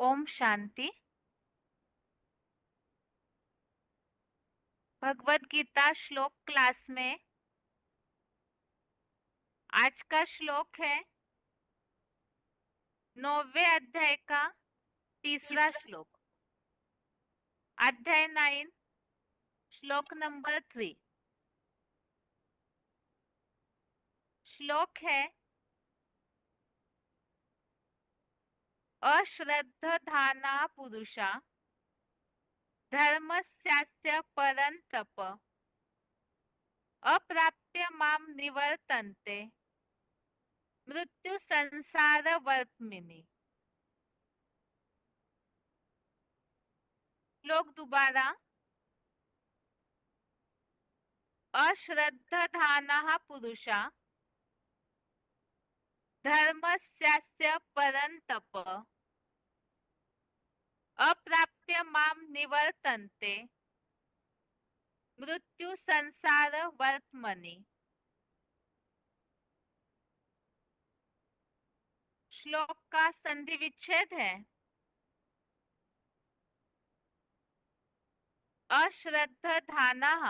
ओम शांति। भगवत गीता श्लोक क्लास में आज का श्लोक है 9वें अध्याय का तीसरा श्लोक। अध्याय 9 श्लोक नंबर 3। श्लोक है अश्रद्धधाना पुरुषा धर्मस्यास्य परन्तप अप्राप्य माम निवर्तन्ते मृत्यु संसार वर्त्मिनि। श्लोक दोबारा। अश्रद्धधाना पुरुषा धर्मस्यास्य परन्तप अप्राप्य माम निवर्तन्ते मृत्यु संसार वर्त्मनि। श्लोक का संधि विच्छेद है अश्रद्धधानः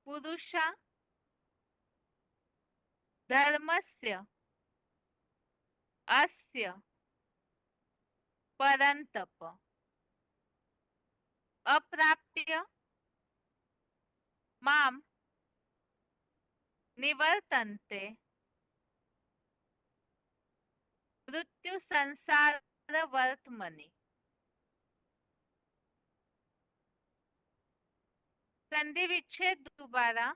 पुरुषा धर्मस्य अस्य परन्तप अप्राप्य माम निवर्तन्ते मृत्यु संसार वर्त्मनि। संधि विच्छेद दोबारा।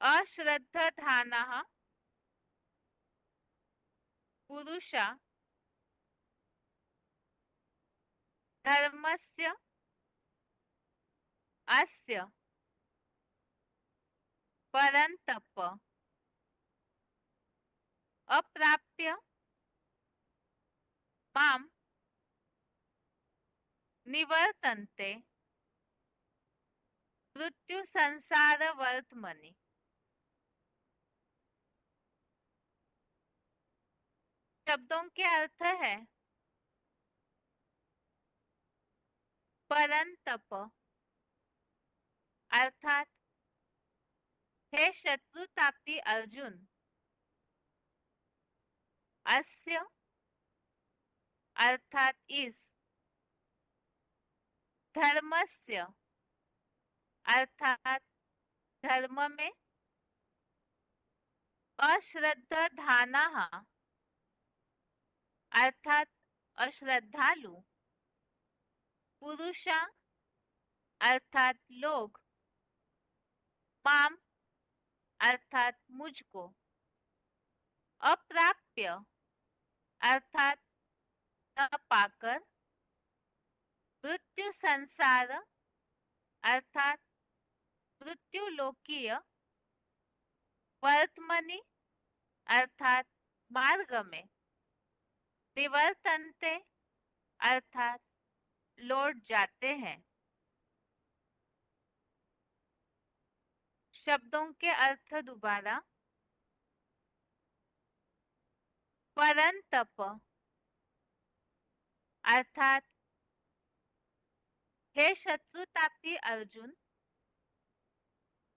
अश्रद्धधानः पुरुषा धर्मस्य अस्य परन्तप अप्राप्य माम निवर्तन्ते मृत्यु संसार वर्त्मनि। शब्दों के अर्थ है परंतप अर्थात हे शत्रुतापी अर्जुन, अस्य अर्थात इस, धर्मस्य अर्थात धर्म में, अश्रद्धधानः अर्थात अश्रद्धालु, पुरुषा अर्थात लोग, माम अर्थात मुझको, अप्राप्य अर्थात न पाकर, मृत्यु संसार अर्थात मृत्यु लोकीय, वर्त्मनि अर्थात मार्ग में, निवर्तन्ते अर्थात लौट जाते हैं। शब्दों के अर्थ दोबारा। परंतप अर्थात हे शत्रुतापी अर्जुन,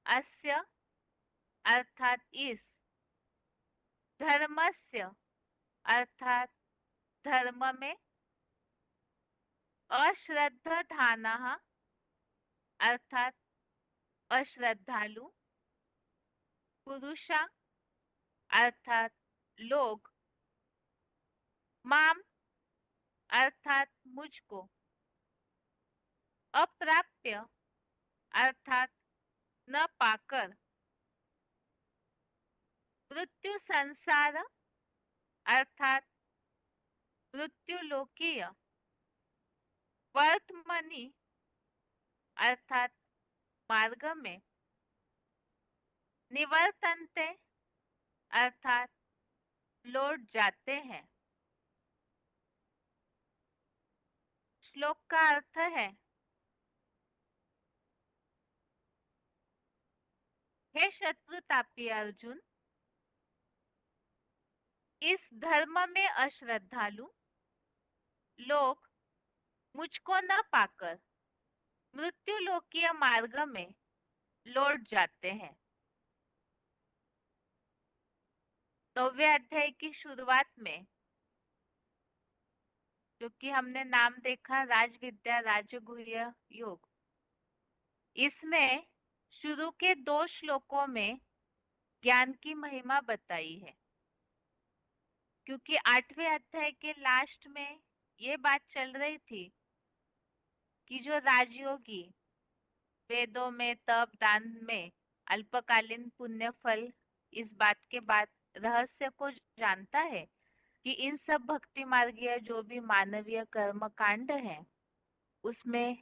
अस्य अर्थात इस, धर्मस्य अर्थात धर्म में, अश्रद्धधानः अर्थात अश्रद्धालु, पुरुषा अर्थात लोग, माम अर्थात मुझको, अप्राप्य अर्थात न पाकर, मृत्यु संसार अर्थात मृत्यु लोकीय, वर्त्मनि अर्थात मार्ग में, निवर्तन्ते अर्थात लौट जाते हैं। श्लोक का अर्थ है हे शत्रुतापी अर्जुन, इस धर्म में अश्रद्धालु लोग मुझको न पाकर मृत्यु लोकीय मार्ग में लौट जाते हैं। 9वें अध्याय की शुरुआत में जो कि हमने नाम देखा राजविद्या राजगुह्य योग, इसमें शुरू के 2 श्लोकों में ज्ञान की महिमा बताई है, क्योंकि 8वें अध्याय के लास्ट में ये बात चल रही थी कि जो राजयोगी वेदों में तप दान में अल्पकालीन पुण्य फल, इस बात के बाद रहस्य को जानता है कि इन सब भक्ति मार्गीय जो भी मानवीय कर्म कांड है उसमें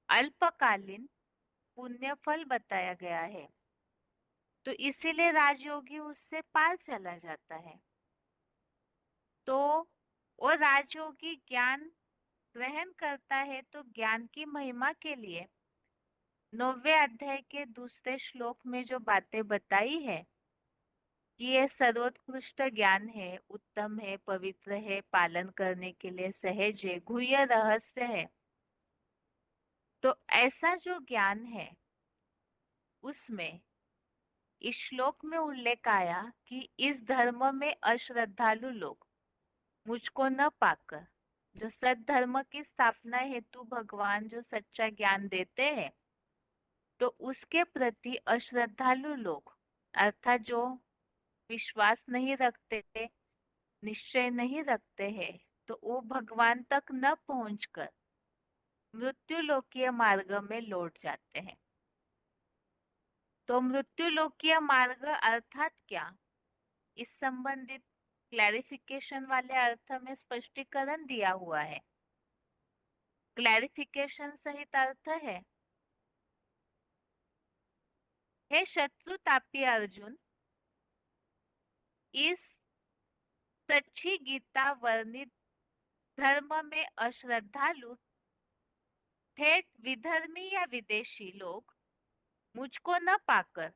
अल्पकालीन पुण्य फल बताया गया है, तो इसीलिए राजयोगी उससे पार चला जाता है। तो वो राजयोगी ज्ञान ग्रहण करता है, तो ज्ञान की महिमा के लिए 9वें अध्याय के दूसरे श्लोक में जो बातें बताई है कि ये सर्वोत्कृष्ट ज्ञान है, उत्तम है, पवित्र है, पालन करने के लिए सहज है, गुह्य रहस्य है, तो ऐसा जो ज्ञान है उसमें इस श्लोक में उल्लेख आया कि इस धर्म में अश्रद्धालु लोग मुझको न पाकर, जो सद्धर्म की स्थापना हेतु भगवान जो सच्चा ज्ञान देते हैं, तो उसके प्रति अश्रद्धालु लोग अर्थात जो विश्वास नहीं रखते, निश्चय नहीं रखते हैं, तो वो भगवान तक न पहुंचकर मृत्यु लोकीय मार्ग में लौट जाते हैं। तो मृत्यु लोकीय मार्ग अर्थात क्या, इस संबंधित क्लैरिफिकेशन वाले अर्थ में स्पष्टीकरण दिया हुआ है। क्लैरिफिकेशन सहित अर्थ है, हे शत्रु तापी अर्जुन, इस सच्ची गीता वर्णित धर्म में अश्रद्धालु ठेठ विधर्मी या विदेशी लोग मुझको न पाकर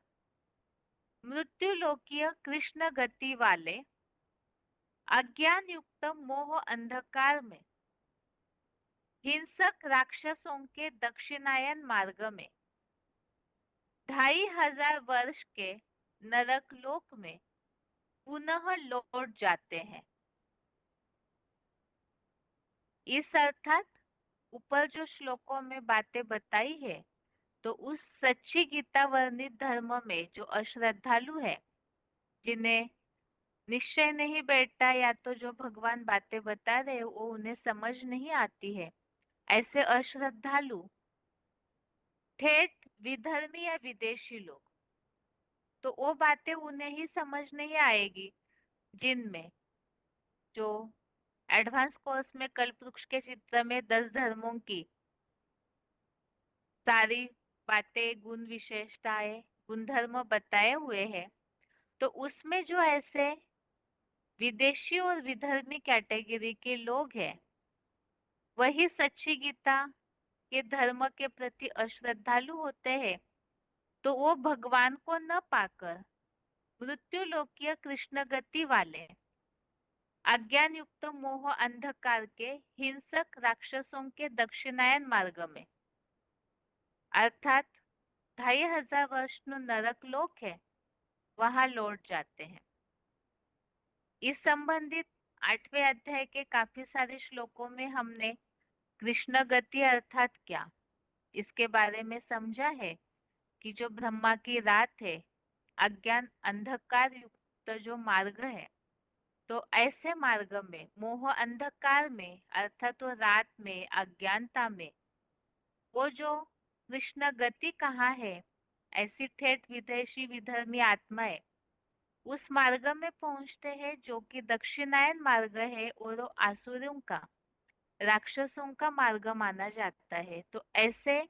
मृत्यु लोकीय कृष्ण गति वाले अज्ञान युक्त मोह अंधकार में हिंसक राक्षसों के दक्षिणायन मार्ग में 2500 वर्ष के नरक लोक में पुनः लौट जाते हैं। इस अर्थात ऊपर जो श्लोकों में बातें बताई है, तो उस सच्ची गीता वर्णित धर्म में जो अश्रद्धालु है, जिन्हें निश्चय नहीं बैठता या तो जो भगवान बातें बता रहे वो उन्हें समझ नहीं आती है, ऐसे अश्रद्धालु ठेठ विधर्मी या विदेशी लोग, तो वो बातें उन्हें ही समझ नहीं आएगी जिनमें जो एडवांस कोर्स में कल्प वृक्ष के चित्र में 10 धर्मों की सारी बातें गुण विशेषताएं गुणधर्म बताए हुए हैं, तो उसमें जो ऐसे विदेशी और विधर्मी कैटेगरी के लोग हैं वही सच्ची गीता के धर्म के प्रति अश्रद्धालु होते हैं, तो वो भगवान को न पाकर मृत्यु लोकीय कृष्ण गति वाले अज्ञान युक्त मोह अंधकार के हिंसक राक्षसों के दक्षिणायन मार्ग में अर्थात 2500 वर्ष नो नरक लोक है, वहां लौट जाते हैं। इस संबंधित 8वें अध्याय के काफी सारे श्लोकों में हमने कृष्ण गति अर्थात क्या, इसके बारे में समझा है कि जो ब्रह्मा की रात है, अज्ञान अंधकार युक्त जो मार्ग है, तो ऐसे मार्ग में मोह अंधकार में अर्थात वो रात में अज्ञानता में वो जो कृष्ण गति कहाँ है, ऐसी ठेठ विदेशी विधर्मी आत्माएं उस मार्ग में पहुंचते हैं जो कि दक्षिणायन मार्ग है और वो आसुरों का राक्षसों का मार्ग माना जाता है, तो ऐसे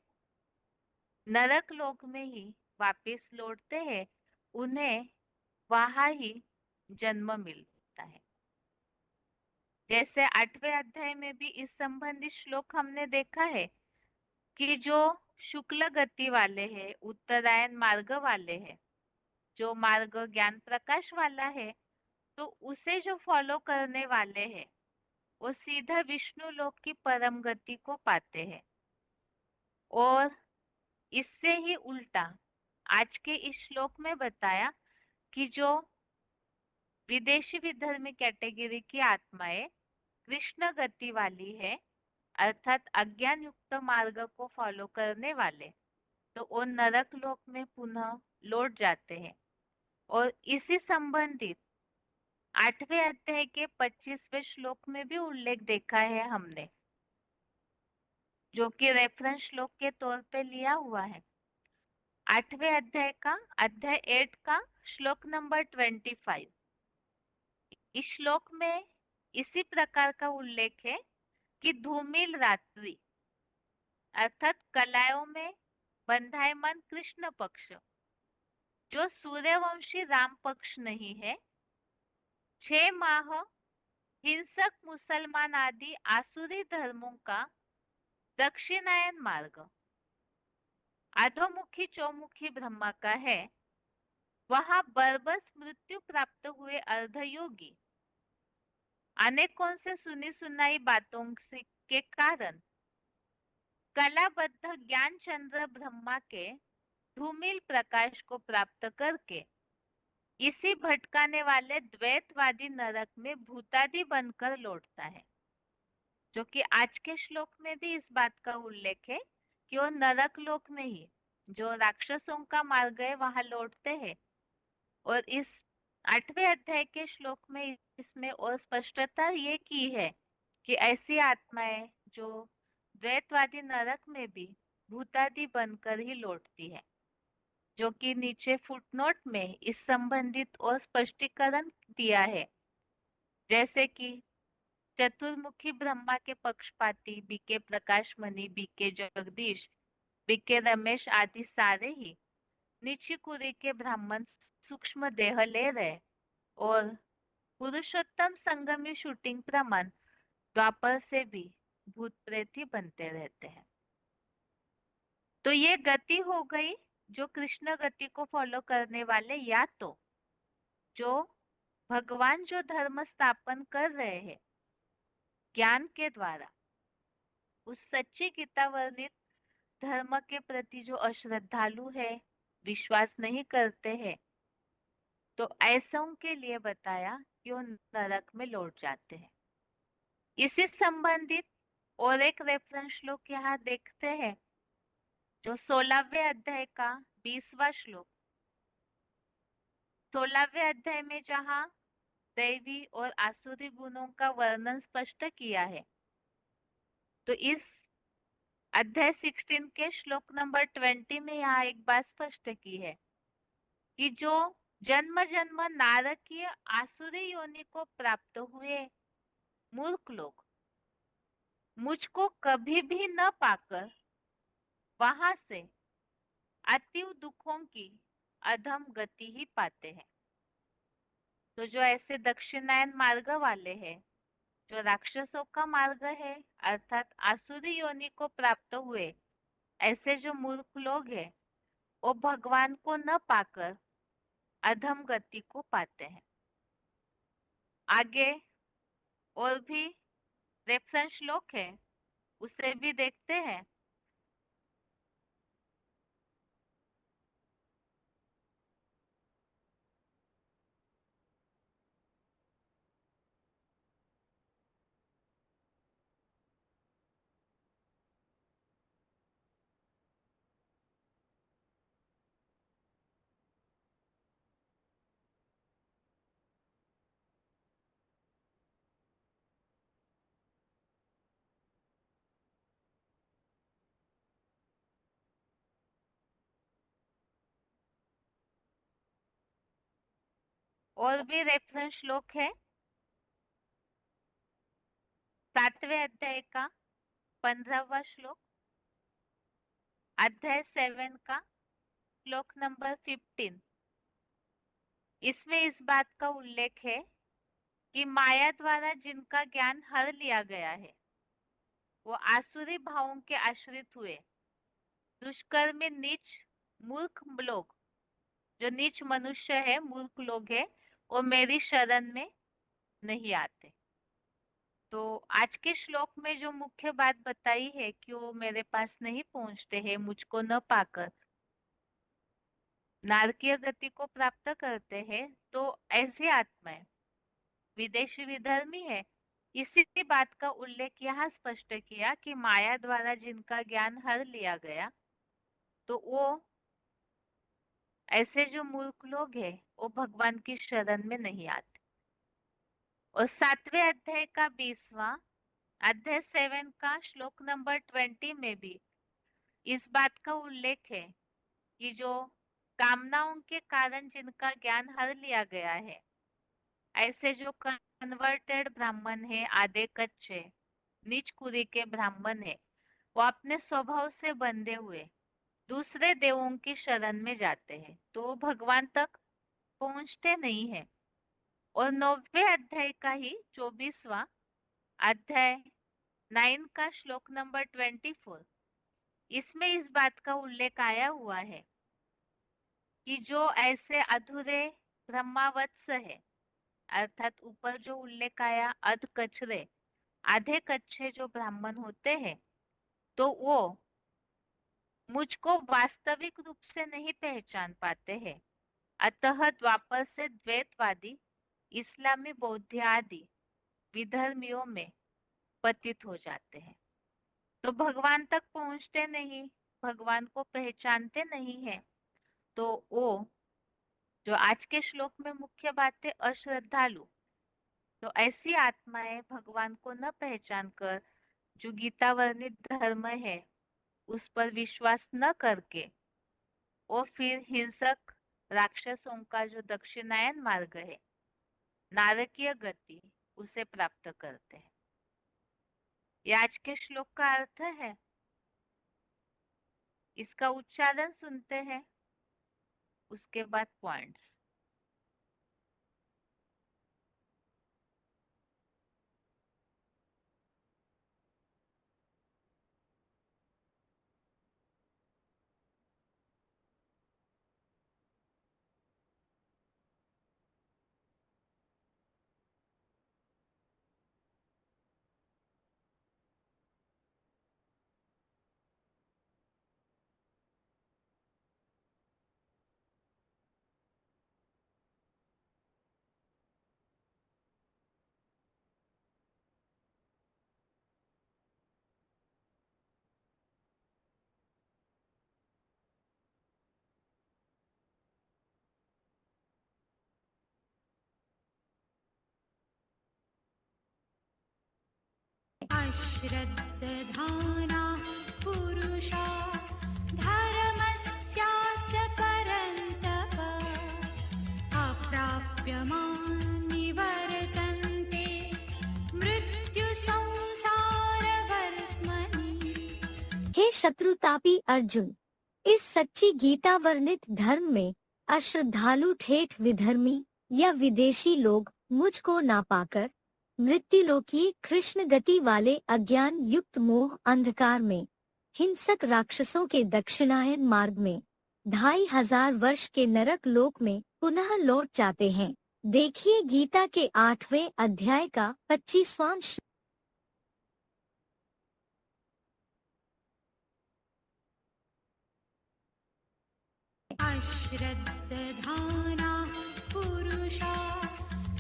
नरक लोक में ही वापस लौटते हैं, उन्हें वहां ही जन्म मिलता है। जैसे 8वें अध्याय में भी इस संबंधित श्लोक हमने देखा है कि जो शुक्ल गति वाले हैं, उत्तरायण मार्ग वाले हैं, जो मार्ग ज्ञान प्रकाश वाला है, तो उसे जो फॉलो करने वाले हैं वो सीधा विष्णु लोक की परम गति को पाते हैं। और इससे ही उल्टा आज के इस श्लोक में बताया कि जो विदेशी विधर्मी कैटेगरी की आत्माएं कृष्ण गति वाली है, अर्थात अज्ञान युक्त मार्ग को फॉलो करने वाले, तो वो नरक लोक में पुनः लौट जाते हैं। और इसी संबंधित 8वें अध्याय के 25वें श्लोक में भी उल्लेख देखा है हमने, जो कि रेफरेंस श्लोक के तौर पे लिया हुआ है। 8वें अध्याय का अध्याय 8 का श्लोक नंबर 25। इस श्लोक में इसी प्रकार का उल्लेख है कि धूमिल रात्रि अर्थात कलायों में बंधायमान कृष्ण पक्ष, जो सूर्यवंशी राम पक्ष नहीं है, 6 माह हिंसक मुसलमान आदि आसुरी धर्मों का दक्षिणायन मार्ग अधोमुखी चौमुखी ब्रह्मा का है। वहां बर्बस मृत्यु प्राप्त हुए अर्धयोगी अनेकों से सुनी सुनाई बातों के कारण कलाबद्ध ज्ञान चंद्र ब्रह्मा के धूमिल प्रकाश को प्राप्त करके इसी भटकाने वाले द्वैतवादी नरक में भूतादि बनकर लौटता है। जो कि आज के श्लोक में भी इस बात का उल्लेख है कि वो नरक लोक में ही जो राक्षसों का मार्ग है वहां लौटते हैं। और इस 8वें अध्याय के श्लोक में इसमें और स्पष्टता ये की है कि ऐसी आत्माएं जो द्वैतवादी नरक में भी भूतादि बनकर ही लौटती है, जो कि नीचे फुटनोट में इस संबंधित और स्पष्टीकरण दिया है। जैसे कि चतुर्मुखी ब्रह्मा के पक्षपाती बीके प्रकाश मणि, बीके जगदीश, बीके रमेश आदि सारे ही नीची कुरी के ब्राह्मण सूक्ष्म देह ले रहे और पुरुषोत्तम संगमी शूटिंग प्रमाण द्वापर से भी भूत प्रेत ही बनते रहते हैं। तो ये गति हो गई जो कृष्ण गति को फॉलो करने वाले, या तो जो भगवान जो धर्म स्थापन कर रहे हैं ज्ञान के द्वारा, उस सच्ची गीता वर्णित धर्म के प्रति जो अश्रद्धालु है, विश्वास नहीं करते हैं, तो ऐसों के लिए बताया कि वो नरक में लौट जाते हैं। इसी संबंधित और एक रेफरेंस श्लोक यहाँ देखते हैं, जो 16वें अध्याय का 20वां श्लोक। 16वें अध्याय में जहाँ दैवी और आसुरी गुणों का वर्णन स्पष्ट किया है, तो इस अध्याय 16 के श्लोक नंबर 20 में यहाँ एक बात स्पष्ट की है कि जो जन्म जन्म नारकीय आसुरी योनि को प्राप्त हुए मूर्ख लोग मुझको कभी भी न पाकर वहां से अतीव दुखों की अधम गति ही पाते हैं। तो जो ऐसे दक्षिणायन मार्ग वाले हैं, जो राक्षसों का मार्ग है अर्थात आसुरी योनि को प्राप्त हुए ऐसे जो मूर्ख लोग हैं, वो भगवान को न पाकर अधम गति को पाते हैं। आगे और भी रेफरेंस श्लोक है, उसे भी देखते हैं। और भी रेफरेंस श्लोक है। 7वें अध्याय का 15वां श्लोक, अध्याय 7 का श्लोक नंबर 15। इसमें इस बात का उल्लेख है कि माया द्वारा जिनका ज्ञान हर लिया गया है वो आसुरी भावों के आश्रित हुए दुष्कर्म में नीच मूर्ख लोग, जो नीच मनुष्य है, मूर्ख लोग है, वो मेरी शरण में नहीं आते। तो आज के श्लोक में जो मुख्य बात बताई है कि वो मेरे पास नहीं पहुंचते हैं, मुझको न पाकर नारकीय गति को प्राप्त करते हैं, तो ऐसी आत्माएं विदेशी विधर्मी है। इसी बात का उल्लेख यहाँ स्पष्ट किया कि माया द्वारा जिनका ज्ञान हर लिया गया, तो वो ऐसे जो मूर्ख लोग हैं वो भगवान की शरण में नहीं आते। और 7वें अध्याय का 20वां अध्याय 7 का श्लोक नंबर 20 में भी इस बात का उल्लेख है कि जो कामनाओं के कारण जिनका ज्ञान हर लिया गया है, ऐसे जो कन्वर्टेड ब्राह्मण है, आधे कच्चे नीच कुरी के ब्राह्मण है, वो अपने स्वभाव से बंधे हुए दूसरे देवों की शरण में जाते हैं, तो वो भगवान तक पहुंचते नहीं है। और 9वें अध्याय का ही 24वां अध्याय 9 का श्लोक नंबर 24, इसमें इस बात का उल्लेख आया हुआ है कि जो ऐसे अधूरे ब्रह्मावत्स है, अर्थात ऊपर जो उल्लेख आया अध कचरे आधे कच्चे जो ब्राह्मण होते हैं, तो वो मुझको वास्तविक रूप से नहीं पहचान पाते हैं। अतः द्वापर से द्वैतवादी इस्लामी बौद्ध आदि विधर्मियों में पतित हो जाते हैं। तो भगवान तक पहुंचते नहीं, भगवान को पहचानते नहीं है। तो वो जो आज के श्लोक में मुख्य बात है अश्रद्धालु, तो ऐसी आत्माएं भगवान को न पहचान कर जो गीता वर्णित धर्म है उस पर विश्वास न करके वो फिर हिंसक राक्षसों का जो दक्षिणायन मार्ग है, नारकीय गति, उसे प्राप्त करते हैं। ये आज के श्लोक का अर्थ है। इसका उच्चारण सुनते हैं, उसके बाद पॉइंट्स। अश्रद्धधाना पुरुषा धर्मस्यास्य परन्तप अप्राप्यमान् निवर्तन्ते मृत्युसंसारवर्त्मनि। हे शत्रुतापी अर्जुन, इस सच्ची गीता वर्णित धर्म में अश्रद्धालु ठेठ विधर्मी या विदेशी लोग मुझको ना पाकर मृत्युलोकीय कृष्ण गति वाले अज्ञान युक्त मोह अंधकार में हिंसक राक्षसों के दक्षिणायन मार्ग में 2500 वर्ष के नरक लोक में पुनः लौट जाते हैं। देखिए गीता के 8वें अध्याय का 25वां श्लोक। अश्रद्धधाना पुरुषा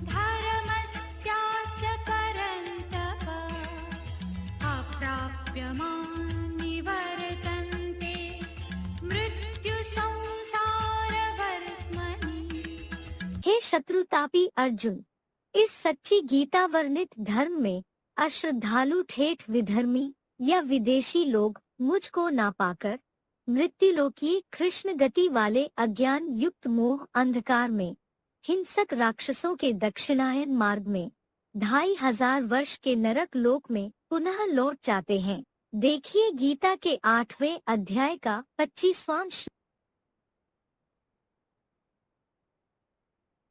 धर्मस्यास्य परन्तप अप्राप्यमान् निवर्तन्ते मृत्युसंसारवर्त्मनि। हे शत्रुतापी अर्जुन, इस सच्ची गीता वर्णित धर्म में अश्रद्धालु ठेठ विधर्मी या विदेशी लोग मुझको ना पाकर मृत्युलोकीय कृष्ण गति वाले अज्ञान युक्त मोह अंधकार में हिंसक राक्षसों के दक्षिणायन मार्ग में 2500 वर्ष के नरक लोक में पुनः लौट जाते हैं। देखिए गीता के 8वें अध्याय का 25वां श्लोक।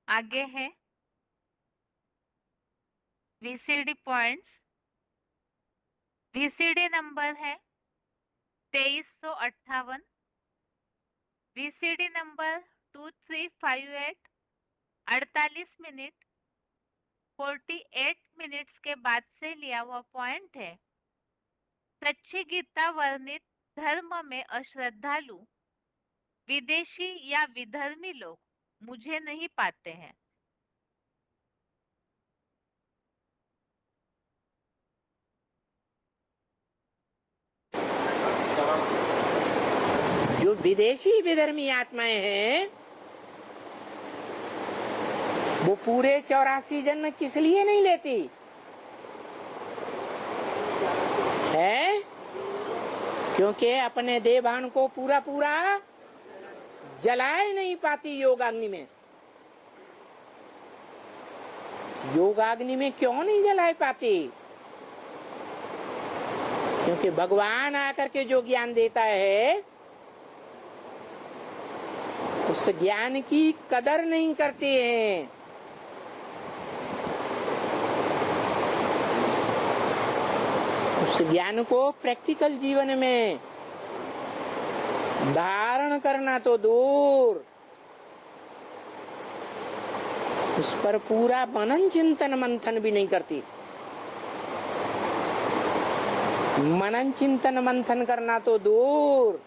आगे है वीसीडी पॉइंट्स। वीसीडी नंबर है 2358, वीसीडी नंबर 2358, 48 मिनट 48 मिनट्स के बाद से लिया हुआ पॉइंट है। सच्ची गीता वर्णित धर्म में अश्रद्धालु, विदेशी या विधर्मी लोग मुझे नहीं पाते हैं। जो विदेशी विधर्मी आत्माएं हैं वो पूरे 84 जन्म किस लिए नहीं लेती है? क्योंकि अपने देवान को पूरा पूरा जलाए नहीं पाती योगाग्नि में। योगाग्नि में क्यों नहीं जलाए पाती? क्योंकि भगवान आकर के जो ज्ञान देता है उस ज्ञान की कदर नहीं करते हैं। उस ज्ञान को प्रैक्टिकल जीवन में धारण करना तो दूर, उस पर पूरा मनन चिंतन मंथन भी नहीं करती। मनन चिंतन मंथन करना तो दूर,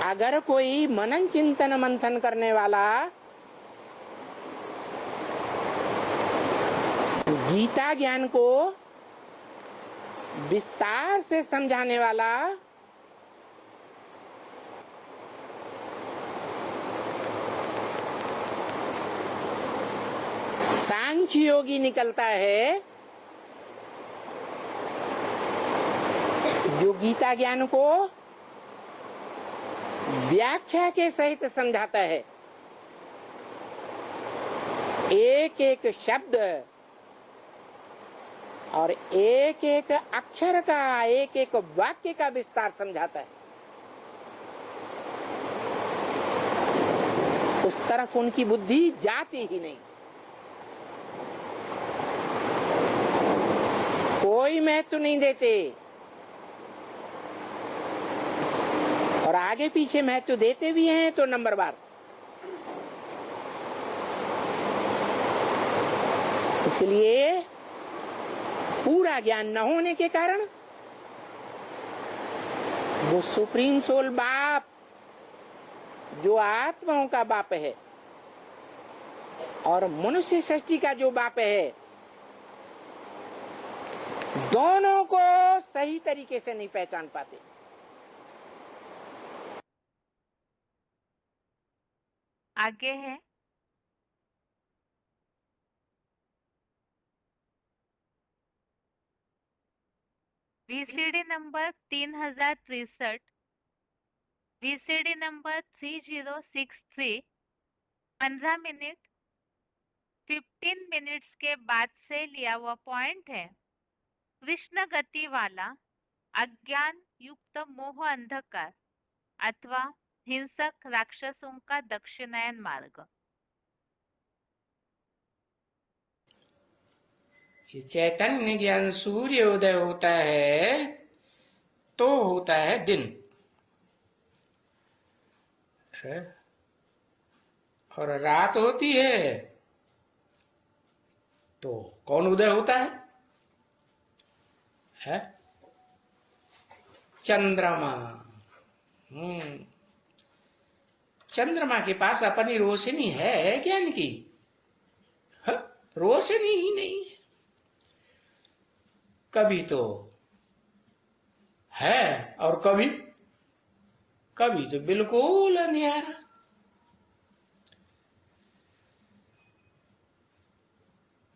अगर कोई मनन चिंतन मंथन करने वाला गीता ज्ञान को विस्तार से समझाने वाला सांख्य योगी निकलता है, जो गीता ज्ञान को व्याख्या के सहित समझाता है, एक एक शब्द और एक एक अक्षर का, एक एक वाक्य का विस्तार समझाता है। उस तरफ उनकी बुद्धि जाती ही नहीं। कोई महत्व नहीं देते और आगे पीछे महत्व देते भी हैं तो नंबरवार। इसलिए पूरा ज्ञान न होने के कारण वो सुप्रीम सोल बाप जो आत्माओं का बाप है और मनुष्य सृष्टि का जो बाप है, दोनों को सही तरीके से नहीं पहचान पाते। आगे है VCD number 3063, VCD number 3063, 15 minute 15 minutes के बाद से लिया हुआ पॉइंट है। कृष्ण गति वाला अज्ञान युक्त मोह अंधकार अथवा हिंसक राक्षसों का दक्षिणायन मार्ग। चैतन्य ज्ञान सूर्य उदय होता है तो होता है दिन है? और रात होती है तो कौन उदय होता है? चंद्रमा। चंद्रमा के पास अपनी रोशनी है ज्ञान की? रोशनी ही नहीं है। कभी तो है और कभी तो बिल्कुल अंधेरा।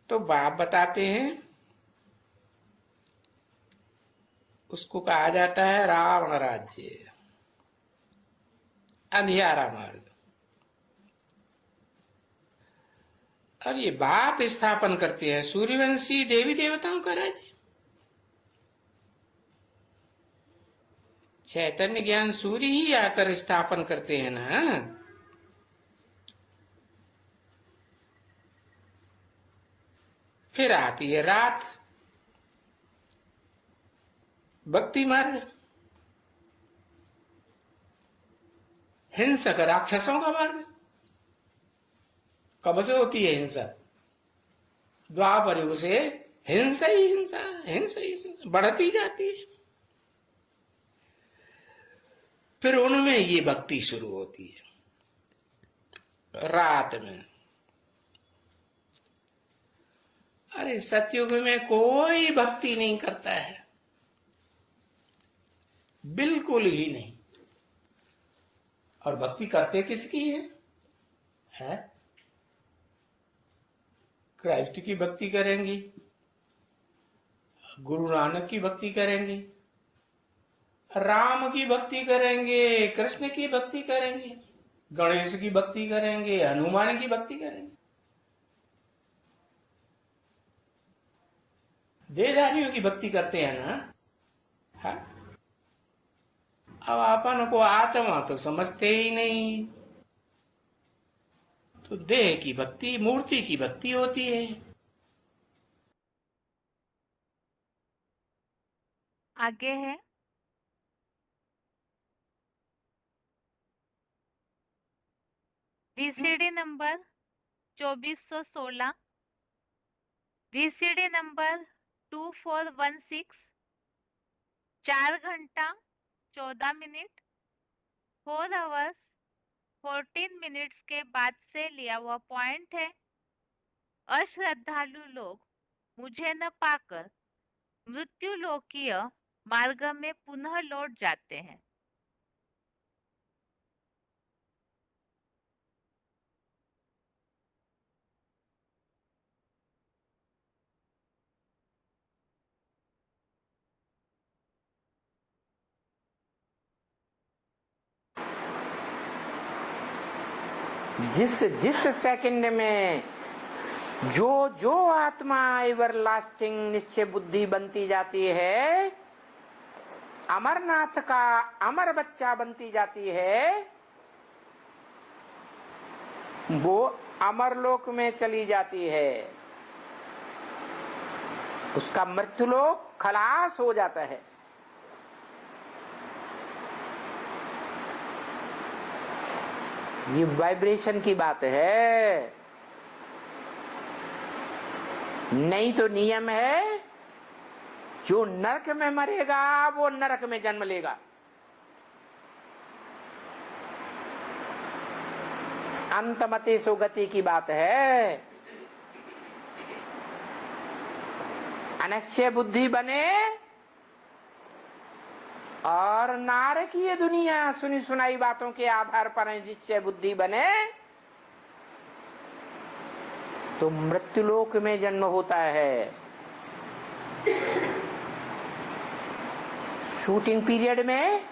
तो बाप बताते हैं उसको कहा जाता है रावण राज्य, अंधियारा मार्ग। और ये बाप स्थापन करते हैं सूर्यवंशी देवी देवताओं का राज्य। चैतन्य ज्ञान सूर्य ही आकर स्थापन करते हैं ना। फिर आती है रात, भक्ति मार्ग हिंसक राक्षसों का मार्ग। कब से होती है हिंसा? द्वापर युग से हिंसा ही हिंसा, हिंसा ही हिंसा बढ़ती जाती है। फिर उनमें ये भक्ति शुरू होती है रात में। अरे सतयुग में कोई भक्ति नहीं करता है, बिल्कुल ही नहीं। और भक्ति करते किसकी है? क्राइस्ट की भक्ति करेंगी, गुरु नानक की भक्ति करेंगे, राम की भक्ति करेंगे, कृष्ण की भक्ति करेंगे, गणेश की भक्ति करेंगे, हनुमान की भक्ति करेंगे। देहधारियों की भक्ति करते हैं ना। है? अब अपन को आत्मा तो समझते ही नहीं, तो देह की भक्ति, मूर्ति की भक्ति होती है। आगे है वीसीडी नंबर 2416, वीसीडी नंबर 2416, 4 घंटा 14 मिनट 4 आवर्स 14 मिनट्स के बाद से लिया हुआ पॉइंट है। अश्रद्धालु लोग मुझे न पाकर मृत्यु लोकीय मार्ग में पुनः लौट जाते हैं। जिस जिस सेकंड में जो जो आत्मा एवर लास्टिंग निश्चय बुद्धि बनती जाती है, अमरनाथ का अमर बच्चा बनती जाती है, वो अमरलोक में चली जाती है। उसका मृत्युलोक खलास हो जाता है। ये वाइब्रेशन की बात है, नहीं तो नियम है जो नरक में मरेगा वो नरक में जन्म लेगा। अंतमति सुगति की बात है। अनिश्चय बुद्धि बने और नारकीय दुनिया सुनी सुनाई बातों के आधार पर निश्चय बुद्धि बने तो मृत्युलोक में जन्म होता है। शूटिंग पीरियड में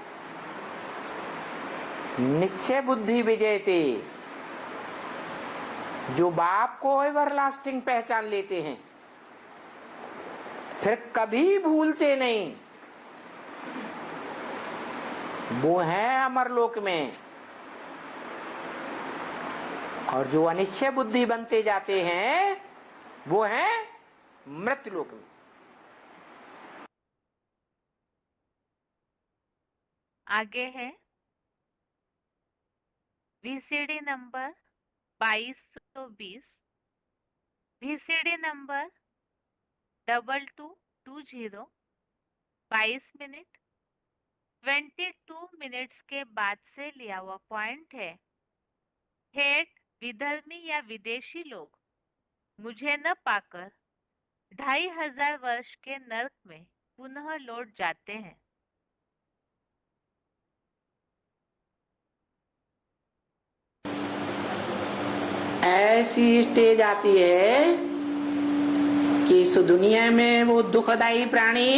निश्चय बुद्धि विजयते, जो बाप को एवरलास्टिंग पहचान लेते हैं, फिर कभी भूलते नहीं, वो है अमरलोक में। और जो अनिश्चय बुद्धि बनते जाते हैं वो है मृत्युलोक में। आगे है VCD number 2220, VCD number 2220, 22 minute 22 minutes के बाद से लिया हुआ पॉइंट है। हेठ विधर्मी या विदेशी लोग मुझे न पाकर 2500 वर्ष के नरक में पुनः लौट जाते हैं। ऐसी स्टेज आती है कि इस दुनिया में वो दुखदाई प्राणी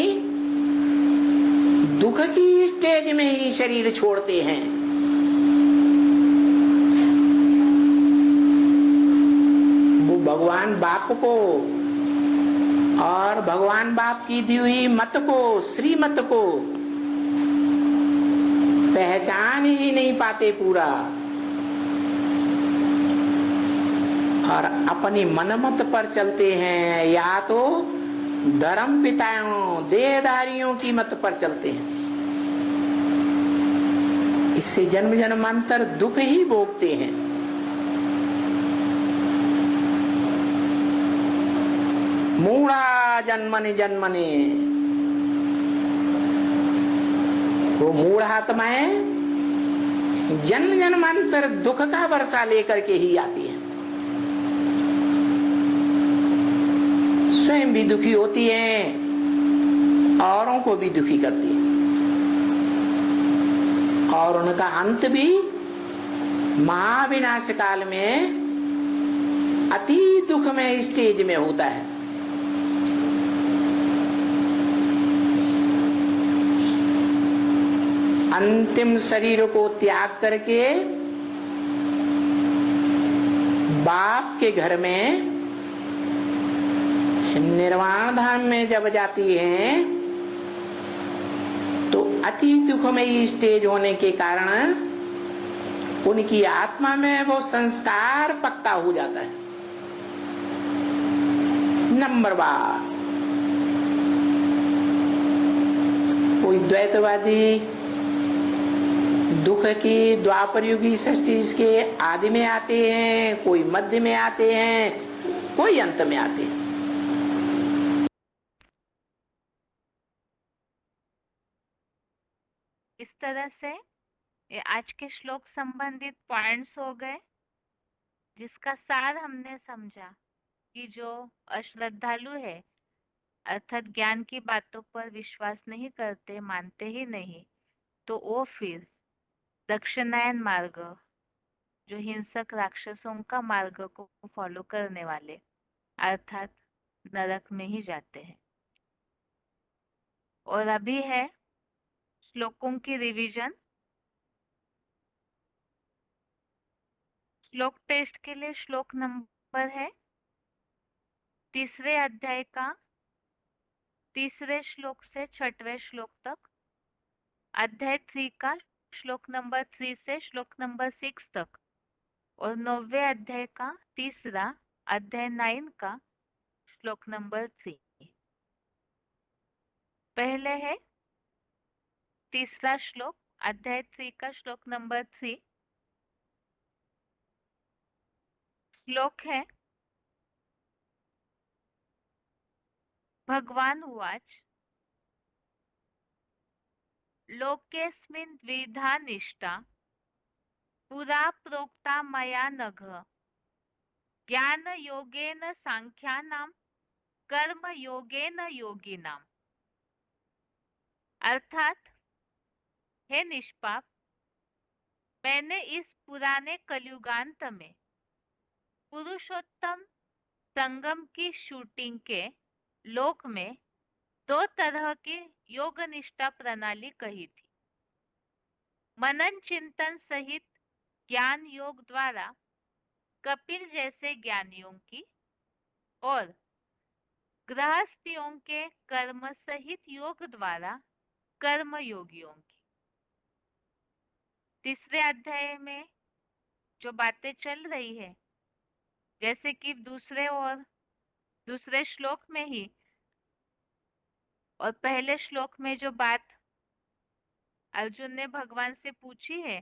दुख की स्टेज में ही शरीर छोड़ते हैं। वो भगवान बाप को और भगवान बाप की दी हुई मत को, श्रीमत को पहचान ही नहीं पाते पूरा, और अपनी मनमत पर चलते हैं, या तो धर्म पिताओं देहधारियों की मत पर चलते हैं। इससे जन्म जन्मांतर दुख ही भोगते हैं। मूढ़ा जन्मनि जन्मनि, वो मूढ़ आत्माएं जन्म जन्मांतर दुख का वर्षा लेकर के ही आती है। स्वयं भी दुखी होती हैं, औरों को भी दुखी करती है, और उनका अंत भी महाविनाश काल में अति दुख में स्टेज में होता है। अंतिम शरीर को त्याग करके बाप के घर में निर्वाण धाम में जब जाती हैं तो अति दुखमयी स्टेज होने के कारण उनकी आत्मा में वो संस्कार पक्का हो जाता है। नंबर बार कोई द्वैतवादी दुख की द्वापर युगी सृष्टि के आदि में आते हैं, कोई मध्य में आते हैं, कोई अंत में आते हैं। इस तरह से ये आज के श्लोक संबंधित पॉइंट्स हो गए, जिसका सार हमने समझा कि जो अश्रद्धालु है अर्थात ज्ञान की बातों पर विश्वास नहीं करते, मानते ही नहीं, तो वो फिर दक्षिणायन मार्ग, जो हिंसक राक्षसों का मार्ग को फॉलो करने वाले अर्थात नरक में ही जाते हैं। और अभी है श्लोकों की रिवीजन। श्लोक टेस्ट के लिए श्लोक नंबर है तीसरे अध्याय का तीसरे श्लोक से छठवें श्लोक तक, अध्याय 3 का श्लोक नंबर 3 से श्लोक नंबर 6 तक, और 9वें अध्याय का तीसरा अध्याय 9 का श्लोक नंबर 3। पहले है तीसरा श्लोक, अध्याय 3 का श्लोक नंबर 3। श्लोक है भगवान उवाच लोकेस्मिन् द्विधा निष्ठा पुरा प्रोक्ता मया नघ ज्ञान योगेन सांख्यानाम कर्म योगेन योगिनाम। अर्थात हे निष्पाप, मैंने इस पुराने कलयुगांत में पुरुषोत्तम संगम की शूटिंग के लोक में 2 तरह की योग निष्ठा प्रणाली कही थी। मनन चिंतन सहित ज्ञान योग द्वारा कपिल जैसे ज्ञानियों की, और गृहस्थियों के कर्म सहित योग द्वारा कर्म योगियों की। तीसरे अध्याय में जो बातें चल रही है, जैसे कि दूसरे श्लोक में ही और पहले श्लोक में जो बात अर्जुन ने भगवान से पूछी है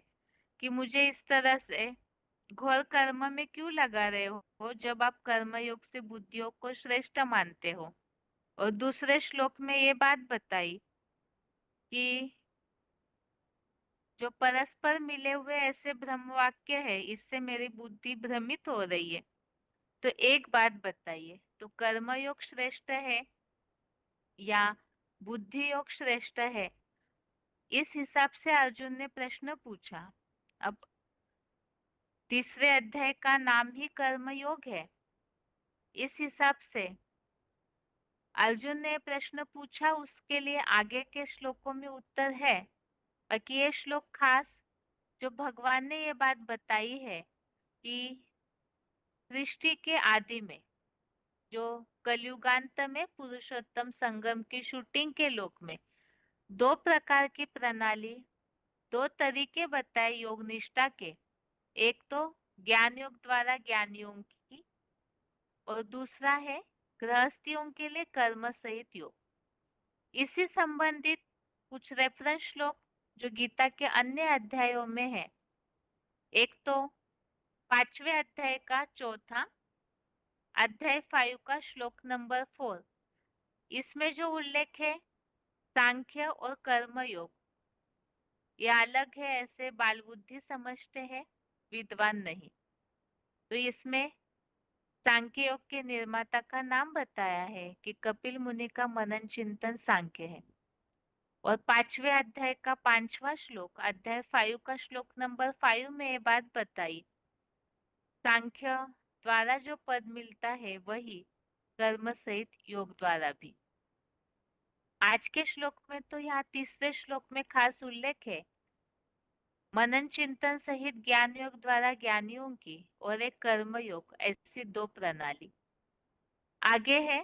कि मुझे इस तरह से घोर कर्म में क्यों लगा रहे हो जब आप कर्मयोग से बुद्धियों को श्रेष्ठ मानते हो, और दूसरे श्लोक में ये बात बताई कि जो परस्पर मिले हुए ऐसे ब्रह्म वाक्य है, इससे मेरी बुद्धि भ्रमित हो रही है। तो एक बात बताइए, तो कर्मयोग श्रेष्ठ है या बुद्धि योग श्रेष्ठ है? इस हिसाब से अर्जुन ने प्रश्न पूछा। अब तीसरे अध्याय का नाम ही कर्मयोग है, इस हिसाब से अर्जुन ने प्रश्न पूछा, उसके लिए आगे के श्लोकों में उत्तर है। बाकी ये श्लोक खास जो भगवान ने ये बात बताई है कि सृष्टि के आदि में जो कलयुगांत में पुरुषोत्तम संगम की शूटिंग के लोक में 2 प्रकार की प्रणाली, 2 तरीके बताए योग निष्ठा के। एक तो ज्ञान योग द्वारा ज्ञानियों की, और दूसरा है गृहस्थियों के लिए कर्म सहित योग। इसी संबंधित कुछ रेफरेंस श्लोक जो गीता के अन्य अध्यायों में है। एक तो 5वें अध्याय का चौथा, अध्याय 5 का श्लोक नंबर 4। इसमें जो उल्लेख है सांख्य और कर्म योग, ये अलग है, ऐसे बाल बुद्धि समझते हैं, विद्वान नहीं। तो इसमें सांख्य योग के निर्माता का नाम बताया है कि कपिल मुनि का मनन चिंतन सांख्य है। और 5वें अध्याय का 5वां श्लोक, अध्याय 5 का श्लोक नंबर 5 में ये बात बताई, सांख्य द्वारा जो पद मिलता है वही कर्म सहित योग द्वारा भी। आज के श्लोक में तो यहाँ तीसरे श्लोक में खास उल्लेख है मनन चिंतन सहित ज्ञान योग द्वारा ज्ञानियों की और एक कर्म योग, ऐसी दो प्रणाली। आगे है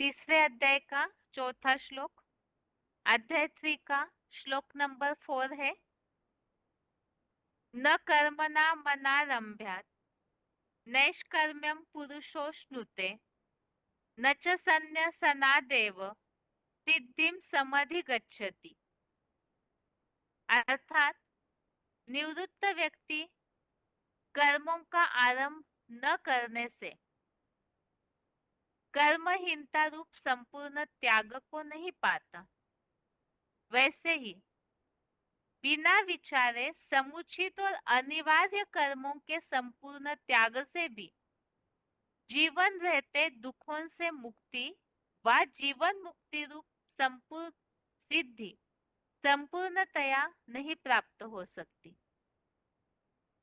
तीसरे अध्याय का चौथा श्लोक, अध्याय 3 का श्लोक नंबर 4 है, न कर्मणा मनारंभ्यात् नैष्कर्म्यं पुरुषोऽश्नुते न च संन्यसनादेव सिद्धिं समधिगच्छति। अर्थात निवृत्त व्यक्ति कर्मों का आरंभ न करने से कर्महीनता रूप संपूर्ण त्याग को नहीं पाता, वैसे ही बिना विचारे समुचित और अनिवार्य कर्मों के संपूर्ण त्याग से भी जीवन रहते दुखों से मुक्ति व जीवन मुक्ति रूप संपूर्ण सिद्धि संपूर्णतया नहीं प्राप्त हो सकती।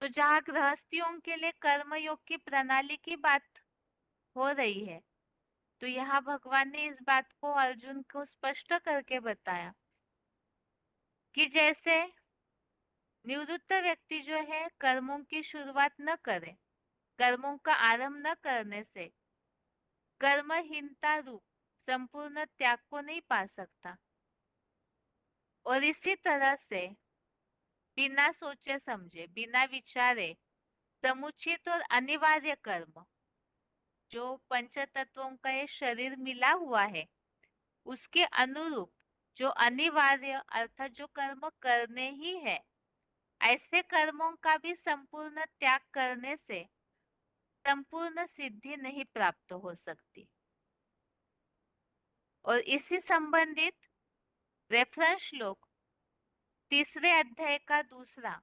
तो जहाँ गृहस्थियों के लिए कर्मयोग की प्रणाली की बात हो रही है, तो यहाँ भगवान ने इस बात को अर्जुन को स्पष्ट करके बताया कि जैसे निवृत्त व्यक्ति जो है कर्मों की शुरुआत न करे, कर्मों का आरंभ न करने से कर्महीनता रूप संपूर्ण त्याग को नहीं पा सकता। और इसी तरह से बिना सोचे समझे, बिना विचारे समुचित और अनिवार्य कर्म, जो पंच तत्वों का ये शरीर मिला हुआ है, उसके अनुरूप जो अनिवार्य अर्थात जो कर्म करने ही है, ऐसे कर्मों का भी संपूर्ण त्याग करने से संपूर्ण सिद्धि नहीं प्राप्त हो सकती। और इसी संबंधित रेफरेंस श्लोक तीसरे अध्याय का दूसरा,